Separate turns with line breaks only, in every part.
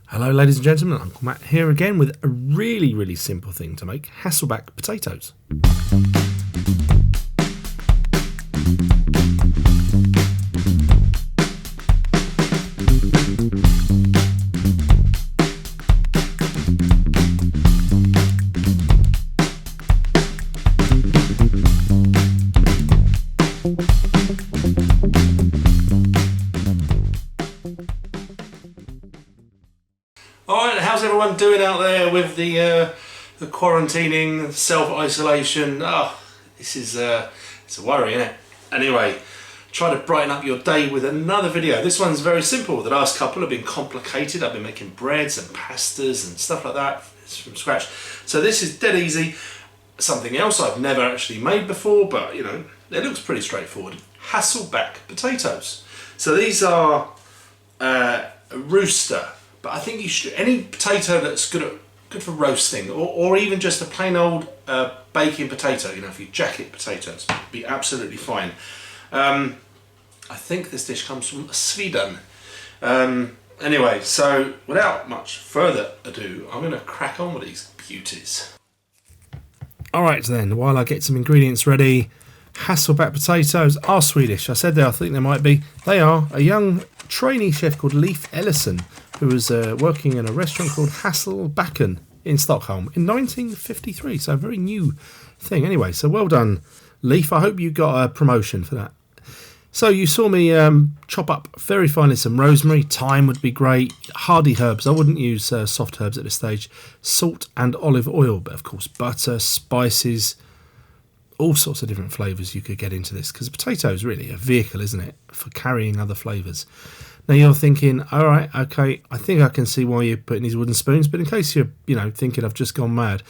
Hello ladies and gentlemen, Uncle Matt here again with a really simple thing to make, Hasselback potatoes. Alright, how's everyone doing out there with the quarantining, self-isolation? Oh, this is it's a worry, isn't it? Anyway, try to brighten up your day with another video. This one's very simple. The last couple have been complicated. I've been making breads and pastas and stuff like that. It's from scratch. So this is dead easy. Something else I've never actually made before, but you know, it looks pretty straightforward. Hasselback potatoes. So these are a rooster. But I think you should, any potato that's good for roasting, or even just a plain old baking potato, you know, if you jacket potatoes, be absolutely fine. I think this dish comes from Sweden. Anyway, so without much further ado, I'm going to crack on with these beauties. Alright then, while I get some ingredients ready, Hasselback potatoes are Swedish. I said I think they might be. They are. A young trainee chef called Leif Ellison, who was working in a restaurant called Hasselbacken in Stockholm in 1953. So a very new thing. Anyway, so well done, Leif. I hope you got a promotion for that. So you saw me chop up very finely some rosemary. Thyme would be great. Hardy herbs. I wouldn't use soft herbs at this stage. Salt and olive oil, but of course butter, spices, all sorts of different flavours you could get into this, because potato is really a vehicle, isn't it, for carrying other flavours. Now you're thinking, all right, okay, I think I can see why you're putting these wooden spoons, but in case you're, thinking I've just gone mad,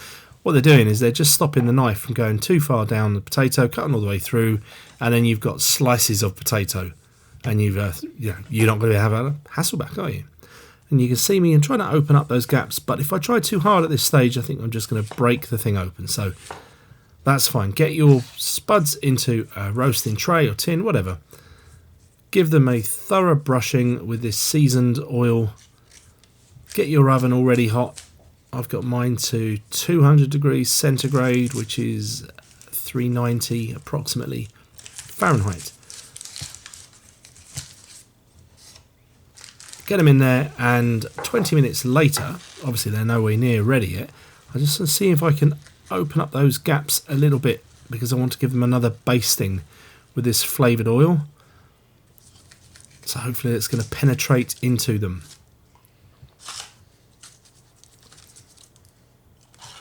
what they're doing is they're just stopping the knife from going too far down the potato, cutting all the way through, and then you've got slices of potato, and you're not going to have a Hasselback, are you? And you can see me trying to open up those gaps, but if I try too hard at this stage, I think I'm just going to break the thing open. So that's fine. Get your spuds into a roasting tray or tin, whatever. Give them a thorough brushing with this seasoned oil. Get your oven already hot. I've got mine to 200 degrees centigrade, which is 390 approximately Fahrenheit. Get them in there, and 20 minutes later, obviously they're nowhere near ready yet, I just want to see if I can open up those gaps a little bit, because I want to give them another basting with this flavoured oil. So hopefully it's going to penetrate into them.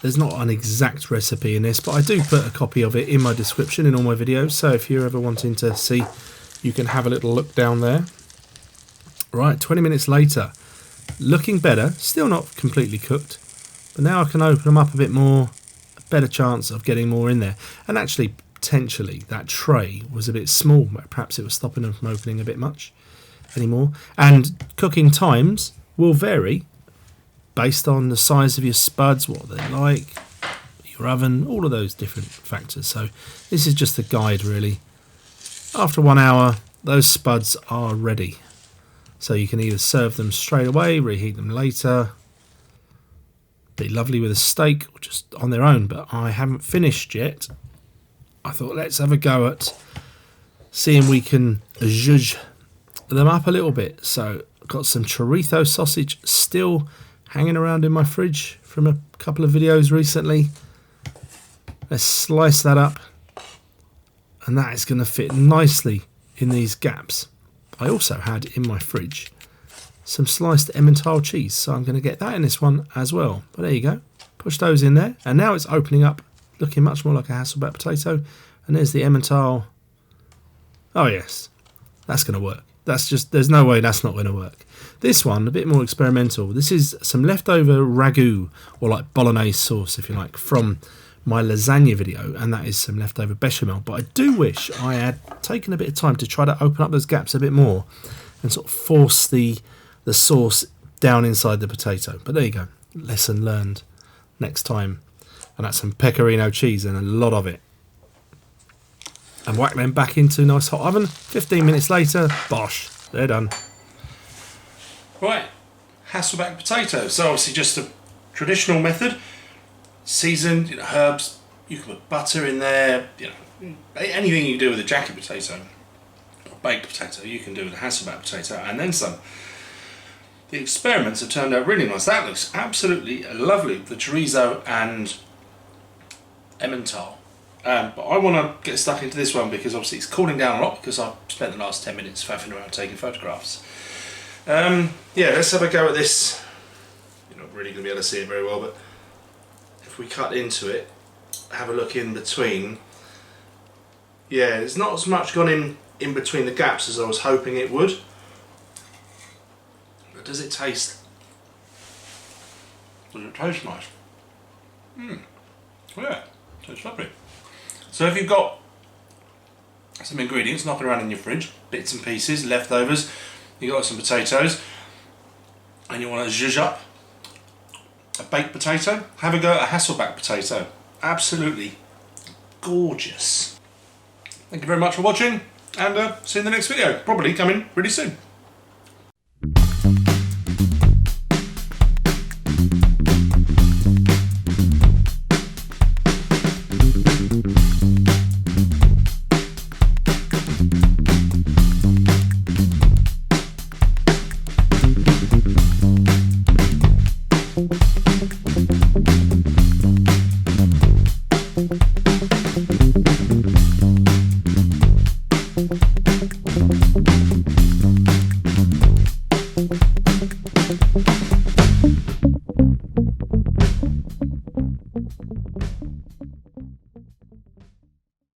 There's not an exact recipe in this, but I do put a copy of it in my description in all my videos. So if you're ever wanting to see, you can have a little look down there. Right, 20 minutes later, looking better, still not completely cooked, but now I can open them up a bit more, a better chance of getting more in there. And actually, potentially, that tray was a bit small, perhaps it was stopping them from opening a bit much anymore. And cooking times will vary based on the size of your spuds, what they like, your oven, all of those different factors. So this is just a guide really. After 1 hour, those spuds are ready. So you can either serve them straight away, reheat them later. Be lovely with a steak or just on their own, but I haven't finished yet. I thought let's have a go at seeing we can zhuzh them up a little bit. So I've got some chorizo sausage still hanging around in my fridge from a couple of videos recently. Let's slice that up, and that is going to fit nicely in these gaps. I also had in my fridge some sliced Emmental cheese, so I'm going to get that in this one as well. But there you go, push those in there, and now it's opening up, looking much more like a Hasselback potato. And there's the Emmental. Oh yes, that's going to work. That's just, there's no way that's not going to work. This one, a bit more experimental. This is some leftover ragu, or like bolognese sauce if you like, from my lasagna video, and that is some leftover bechamel. But I do wish I had taken a bit of time to try to open up those gaps a bit more and sort of force the sauce down inside the potato. But there you go, lesson learned. Next time. And that's some pecorino cheese, and a lot of it. And whack them back into a nice hot oven. 15 minutes later, bosh, they're done. Right, Hasselback potato. So obviously just a traditional method, seasoned, you know, herbs. You can put butter in there, you know, anything you do with a jacket potato or baked potato you can do with a Hasselback potato, and then some. The experiments have turned out really nice. That looks absolutely lovely, the chorizo and Emmental. But I want to get stuck into this one because obviously it's cooling down a lot because I've spent the last 10 minutes faffing around taking photographs. Yeah, let's have a go at this. You're not really going to be able to see it very well, but if we cut into it, have a look in between. Yeah, there's not as much gone in between the gaps as I was hoping it would. But does it taste? Does it taste nice? Yeah, tastes lovely. So if you've got some ingredients knocking around in your fridge, bits and pieces, leftovers, you've got some potatoes, and you want to zhuzh up a baked potato, have a go at a Hasselback potato. Absolutely gorgeous. Thank you very much for watching, and see you in the next video, probably coming really soon.